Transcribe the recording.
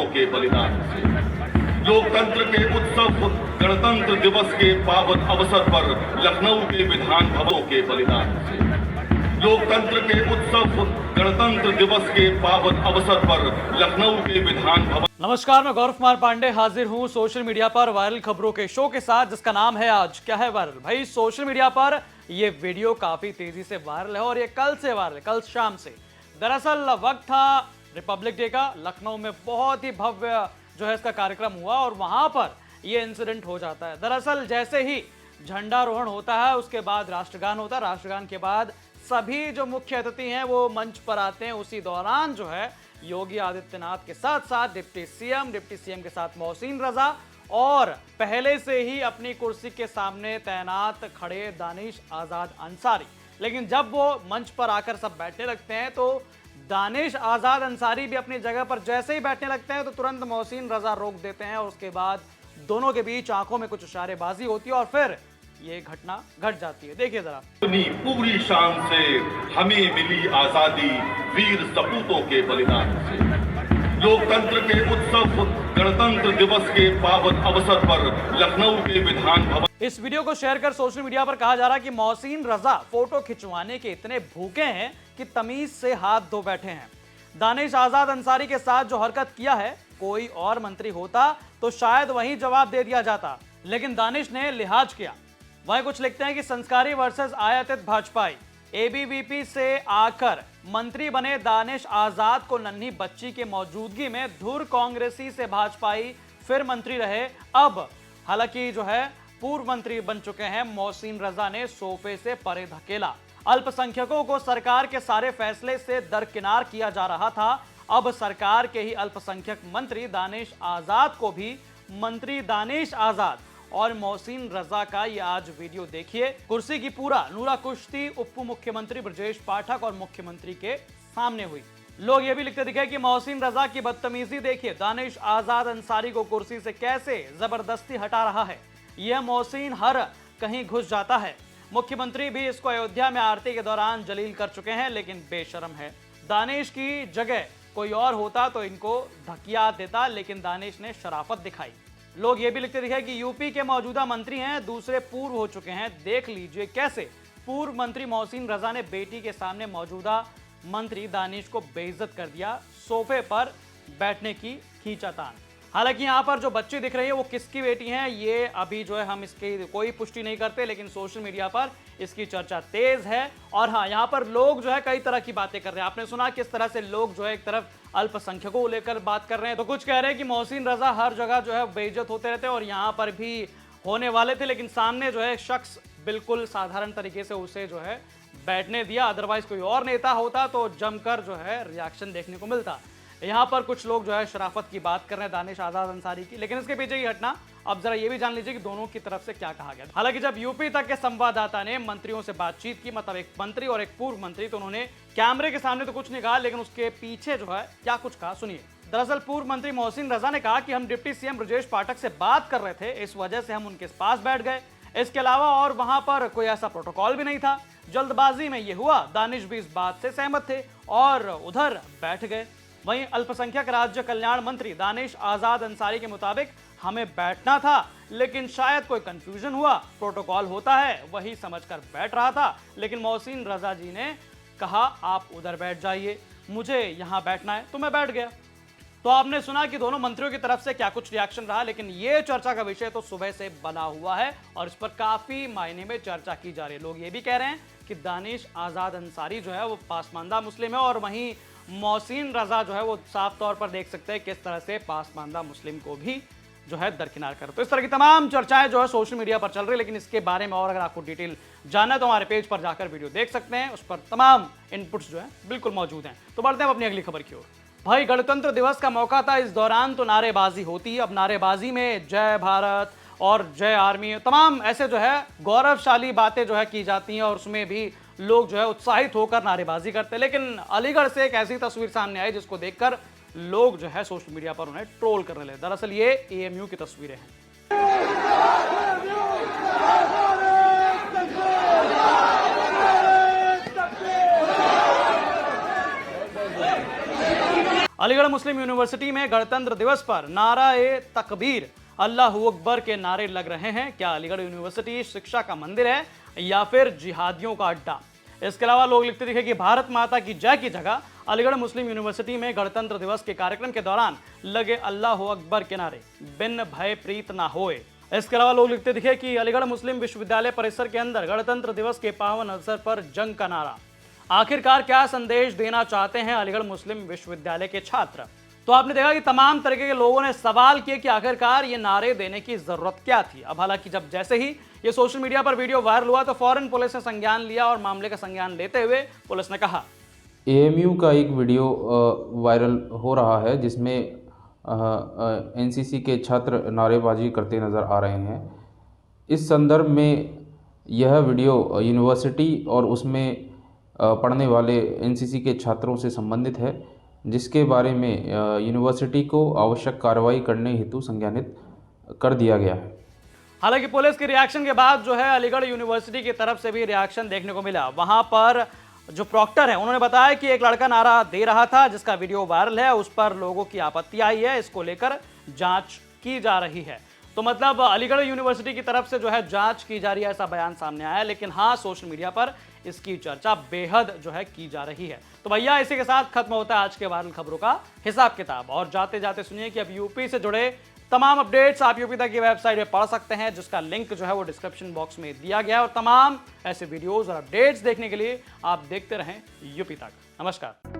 सपूतों के बलिदान से। लोकतंत्र के उत्सव गणतंत्र दिवस के पावन अवसर पर लखनऊ के विधान भवनों के बलिदान से। लोकतंत्र के उत्सव गणतंत्र दिवस के पावन अवसर पर लखनऊ के विधान भवन। नमस्कार, मैं गौरव कुमार पांडे हाजिर हूं सोशल मीडिया पर वायरल खबरों के शो के साथ, जिसका नाम है आज क्या है वायरल। भाई, सोशल मीडिया पर ये वीडियो काफी तेजी से वायरल है और ये कल से वायरल है, कल शाम से। दरअसल वक्त था रिपब्लिक डे का। लखनऊ में बहुत ही भव्य जो है इसका कार्यक्रम हुआ और वहां पर ये इंसिडेंट हो जाता है। दरअसल जैसे ही झंडारोहण होता है उसके बाद राष्ट्रगान होता है, राष्ट्रगान के बाद सभी जो मुख्य अतिथि हैं वो मंच पर आते हैं। उसी दौरान जो है योगी आदित्यनाथ के साथ साथ डिप्टी सीएम के साथ मोहसिन रजा और पहले से ही अपनी कुर्सी के सामने तैनात खड़े दानिश आजाद अंसारी। लेकिन जब वो मंच पर आकर सब बैठने लगते हैं तो दानिश आजाद अंसारी भी अपनी जगह पर जैसे ही बैठने लगते हैं तो तुरंत मोहसिन रजा रोक देते हैं और उसके बाद दोनों के बीच आंखों में कुछ इशारेबाजी होती है और फिर ये घटना घट जाती है। देखिए जरा। अपनी पूरी शान से हमें मिली आजादी वीर सपूतों के बलिदान से। लोकतंत्र के उत्सव गणतंत्र दिवस के पावन अवसर पर लखनऊ के विधान भवन। इस वीडियो को शेयर कर सोशल मीडिया पर कहा जा रहा है कि मोहसिन रजा फोटो खिंचवाने के इतने भूखे हैं कि तमीज से हाथ धो बैठे हैं। दानिश आजाद अंसारी के साथ जो हरकत किया है, कोई और मंत्री होता तो शायद वही जवाब दे दिया जाता, लेकिन दानिश ने लिहाज किया। वहीं कुछ लिखते हैं कि संस्कारी वर्सेस आयातित भाजपाई। एबीवीपी से आकर मंत्री बने दानिश आजाद को नन्ही बच्ची के मौजूदगी में धुर कांग्रेसी से भाजपाई फिर मंत्री रहे। अब हालांकि जो है पूर्व मंत्री बन चुके हैं। मोहसिन रजा ने सोफे से परे धकेला। अल्पसंख्यकों को सरकार के सारे फैसले से दरकिनार किया जा रहा था। अब सरकार के ही अल्पसंख्यक मंत्री दानिश आजाद को भी मंत्री दानिश आजाद और मोहसिन रजा का ये आज वीडियो देखिए। कुर्सी की पूरा नूरा कुश्ती उप मुख्यमंत्री ब्रजेश पाठक और मुख्यमंत्री के सामने हुई। लोग ये भी लिखते दिखे कि मोहसिन रजा की बदतमीजी देखिए, दानिश आजाद अंसारी को कुर्सी से कैसे जबरदस्ती हटा रहा है। यह मोहसिन हर कहीं घुस जाता है। मुख्यमंत्री भी इसको अयोध्या में आरती के दौरान जलील कर चुके हैं, लेकिन बेशरम है। दानिश की जगह कोई और होता तो इनको धकिया देता, लेकिन दानिश ने शराफत दिखाई। लोग ये भी लिखते दिखे कि यूपी के मौजूदा मंत्री हैं, दूसरे पूर्व हो चुके हैं। देख लीजिए कैसे पूर्व मंत्री मोहसिन रजा ने बेटी के सामने मौजूदा मंत्री दानिश को बेइज्जत कर दिया। सोफे पर बैठने की खींचातान। हालांकि यहाँ पर जो बच्ची दिख रही है वो किसकी बेटी है ये अभी जो है हम इसकी कोई पुष्टि नहीं करते, लेकिन सोशल मीडिया पर इसकी चर्चा तेज है। और हाँ, यहाँ पर लोग जो है कई तरह की बातें कर रहे हैं। आपने सुना किस तरह से लोग जो है एक तरफ अल्पसंख्यकों को लेकर बात कर रहे हैं, तो कुछ कह रहे हैं कि मोहसिन रजा हर जगह जो है बेइज्जत होते रहते हैं और यहाँ पर भी होने वाले थे, लेकिन सामने जो है शख्स बिल्कुल साधारण तरीके से उसे जो है बैठने दिया। अदरवाइज कोई और नेता होता तो जमकर जो है रिएक्शन देखने को मिलता। यहाँ पर कुछ लोग जो है शराफत की बात कर रहे हैं दानिश आजाद अंसारी की, लेकिन इसके पीछे की घटना अब जरा ये भी जान लीजिए कि दोनों की तरफ से क्या कहा गया। हालांकि जब यूपी तक के संवाददाता ने मंत्रियों से बातचीत की, मतलब एक मंत्री और एक पूर्व मंत्री, तो उन्होंने कैमरे के सामने तो कुछ नहीं कहा, लेकिन उसके पीछे जो है क्या कुछ कहा सुनिए। दरअसल पूर्व मंत्री मोहसिन रजा ने कहा कि हम डिप्टी सीएम ब्रजेश पाठक से बात कर रहे थे, इस वजह से हम उनके पास बैठ गए। इसके अलावा और वहां पर कोई ऐसा प्रोटोकॉल भी नहीं था, जल्दबाजी में ये हुआ। दानिश भी इस बात से सहमत थे और उधर बैठ गए। वहीं अल्पसंख्यक राज्य कल्याण मंत्री दानिश आजाद अंसारी के मुताबिक हमें बैठना था, लेकिन शायद कोई कंफ्यूजन हुआ। प्रोटोकॉल होता है वही समझकर बैठ रहा था, लेकिन मोहसिन रजा जी ने कहा आप उधर बैठ जाइए, मुझे यहां बैठना है, तो मैं बैठ गया। तो आपने सुना कि दोनों मंत्रियों की तरफ से क्या कुछ रिएक्शन रहा, लेकिन ये चर्चा का विषय तो सुबह से बना हुआ है और इस पर काफी मायने में चर्चा की जा रही है। लोग ये भी कह रहे हैं कि दानिश आजाद अंसारी जो है वो पासमानदा मुस्लिम है और वहीं मोहसिन रजा जो है वो साफ तौर पर देख सकते हैं किस तरह से पासमानदा मुस्लिम को भी जो है दरकिनार कर। तो इस तरह की तमाम चर्चाएं जो है सोशल मीडिया पर चल रही है, लेकिन इसके बारे में और अगर आपको डिटेल जानना है तो हमारे पेज पर जाकर वीडियो देख सकते हैं। उस पर तमाम इनपुट्स जो है बिल्कुल मौजूद हैं। तो बढ़ते हैं अपनी अगली खबर की ओर। भाई, गणतंत्र दिवस का मौका था, इस दौरान तो नारेबाजी होती है। अब नारेबाजी में जय भारत और जय आर्मी, तमाम ऐसे जो है गौरवशाली बातें जो है की जाती हैं और उसमें भी लोग जो है उत्साहित होकर नारेबाजी करते हैं। लेकिन अलीगढ़ से एक ऐसी तस्वीर सामने आई जिसको देखकर लोग जो है सोशल मीडिया पर उन्हें ट्रोल करने लगे। दरअसल ये एएमयू की तस्वीरें हैं। अलीगढ़ मुस्लिम यूनिवर्सिटी में गणतंत्र दिवस पर नारा-ए तकबीर, अल्लाहू अकबर के नारे लग रहे हैं। क्या अलीगढ़ यूनिवर्सिटी शिक्षा का मंदिर है या फिर जिहादियों का अड्डा? इसके अलावा लोग लिखते दिखे कि भारत माता की जय की जगह अलीगढ़ मुस्लिम यूनिवर्सिटी में गणतंत्र दिवस के कार्यक्रम के दौरान लगे अल्लाहू अकबर के नारे, बिन भय प्रीत ना होए। इसके अलावा लोग लिखते दिखे कि अलीगढ़ मुस्लिम विश्वविद्यालय परिसर के अंदर गणतंत्र दिवस के पावन अवसर पर जंग का नारा। आखिरकार क्या संदेश देना चाहते हैं अलीगढ़ मुस्लिम विश्वविद्यालय के छात्र? तो आपने देखा कि तमाम तरीके के लोगों ने सवाल किए कि आखिरकार ये नारे देने की जरूरत क्या थी। अब हालांकि जब जैसे ही ये सोशल मीडिया पर वीडियो वायरल हुआ तो फौरन पुलिस ने संज्ञान लिया और मामले का संज्ञान लेते हुए पुलिस ने कहा, एएमयू का एक वीडियो वायरल हो रहा है जिसमें एनसीसी के छात्र नारेबाजी करते नज़र आ रहे हैं। इस संदर्भ में यह वीडियो यूनिवर्सिटी और उसमें पढ़ने वाले एनसीसी के छात्रों से संबंधित है, जिसके बारे में यूनिवर्सिटी को आवश्यक कार्रवाई करने हेतु संज्ञानित कर दिया गया है। हालांकि पुलिस के रिएक्शन के बाद जो है अलीगढ़ यूनिवर्सिटी की तरफ से भी रिएक्शन देखने को मिला। वहां पर जो प्रॉक्टर है उन्होंने बताया कि एक लड़का नारा दे रहा था जिसका वीडियो वायरल है, उस पर लोगों की आपत्ति आई है, इसको लेकर जांच की जा रही है। तो मतलब अलीगढ़ यूनिवर्सिटी की तरफ से जो है जांच की जा रही है, ऐसा बयान सामने आया है। लेकिन हाँ, सोशल मीडिया पर इसकी चर्चा बेहद जो है की जा रही है। तो भैया इसी के साथ खत्म होता है आज के वायरल खबरों का हिसाब किताब। और जाते जाते सुनिए कि अब यूपी से जुड़े तमाम अपडेट्स आप यूपी तक की वेबसाइट पे पढ़ सकते हैं, जिसका लिंक जो है वो डिस्क्रिप्शन बॉक्स में दिया गया है। और तमाम ऐसे वीडियोस और अपडेट्स देखने के लिए आप देखते रहें यूपी तक। नमस्कार।